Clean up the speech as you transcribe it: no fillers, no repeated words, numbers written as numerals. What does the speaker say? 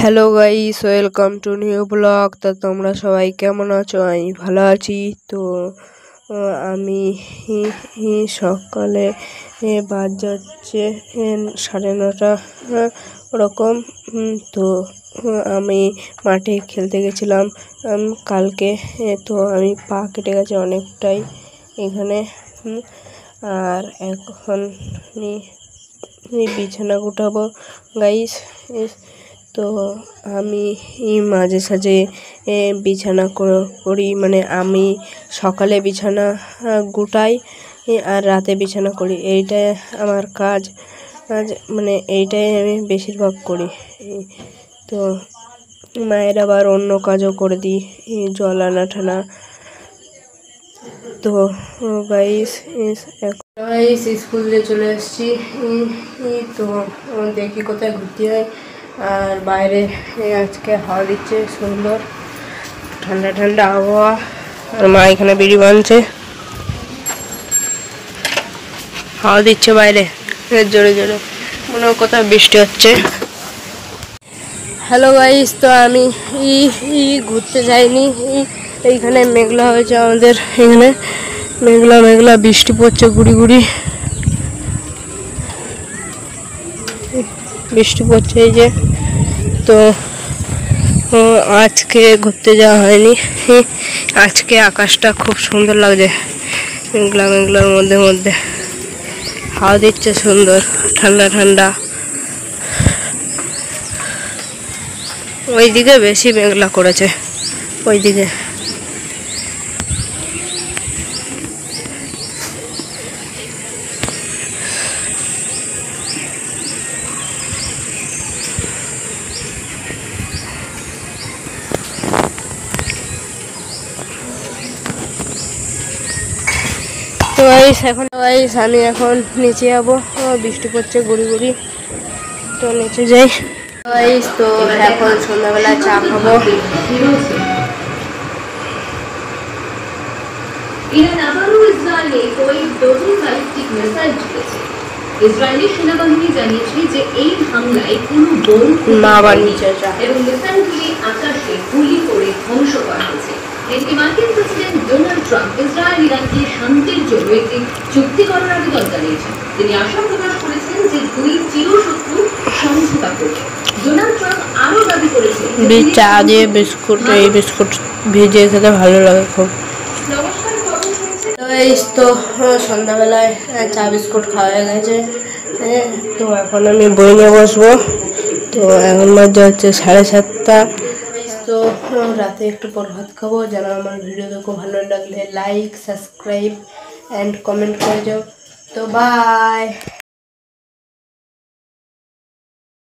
Hello guys, welcome to new blog. তো তোমরা সবাই কেমন আছো? আমি ভালো আছি। তো আমি সকালে বাজ যাচ্ছে 9:30 ওরকম। তো আমি মাঠে খেলতে গেছিলাম কালকে। তো আমি পা কেটে গেছে অনেকটাই এখানে। আর এখন বিছানা গুটাবো গাইস। তো আমি মাঝে সাঝে বিছানা করি, মানে আমি সকালে বিছানা গুটাই আর রাতে বিছানা করি। এইটাই আমার কাজ, মানে এইটাই আমি বেশিরভাগ করি। তো মায়ের আবার অন্য কাজও করে দিই, জল আনা ঠানা। তো গাইস স্কুল দিয়ে চলে এসেছি। তো দেখি কোথায় ঘুরতে হয়। আর বাইরে আজকে হাওয়া দিচ্ছে, সুন্দর ঠান্ডা ঠান্ডা আবহাওয়া। আর মা এখানে বিড়ি বানছে, হাওয়া দিচ্ছে বাইরে জোরে জোরে, মনে হয় কোথাও বৃষ্টি হচ্ছে। হ্যালো গাইস, তো আমি ঘুরতে যাইনি। এইখানে মেঘলা হয়েছে, আমাদের এখানে মেঘলা মেঘলা বৃষ্টি পড়ছে, গুড়ি গুড়ি বৃষ্টি পড়ছে এই যে। তো আজকে ঘুরতে যাওয়া হয়নি। আজকে আকাশটা খুব সুন্দর লাগছে, মেঘলা মেঘলার মধ্যে মধ্যে হাওয়া দিচ্ছে, সুন্দর ঠান্ডা ঠান্ডা। ওইদিকে বেশি মেঘলা করেছে, ওইদিকে। তো এখন আমি এখন নিচে যাবো, বৃষ্টি পড়ছে গুড়ি গুড়ি। তো নিচে যাই। তো এখন সন্ধ্যাবেলা চা খাবো। ইরান আবারও ইসরায়েলে কয়েক ডজন ব্যালিস্টিক মিসাইল ছুড়েছে। ইসরায়েলি সেনাবাহিনী জানিয়েছে যে এই হামলায় কোনো বোম এবং মিসাইলগুলি আকাশে গুলি করে ধ্বংস করা হয়েছে। এদিকে মার্কিন প্রেসিডেন্ট ডোনাল্ড ট্রাম্প ইসরায়েল ইরানকে শান্তির জন্য একটি চুক্তি করার আবেদন জানিয়েছেন। তিনি আশা প্রকাশ করেছেন যে দুই চিরশত্রু সমঝোতা করবে। ডোনাল্ড ট্রাম্প আরও দাবি করেছেন চা দিয়ে বিস্কুট, এই বিস্কুট ভিজিয়ে খেতে ভালো লাগে খুব। তো সন্ধ্যাবেলায় চা বিস্কুট খাওয়া হয়ে গেছে। তো এখন আমি বই নিয়ে বসবো। তো এখন বাজে হচ্ছে 7:30। তো রাতে একটু পর ভাত খাবো। যারা আমার ভিডিও দেখো, ভালো লাগলে লাইক, সাবস্ক্রাইব অ্যান্ড কমেন্ট করে যাও। তো বাই।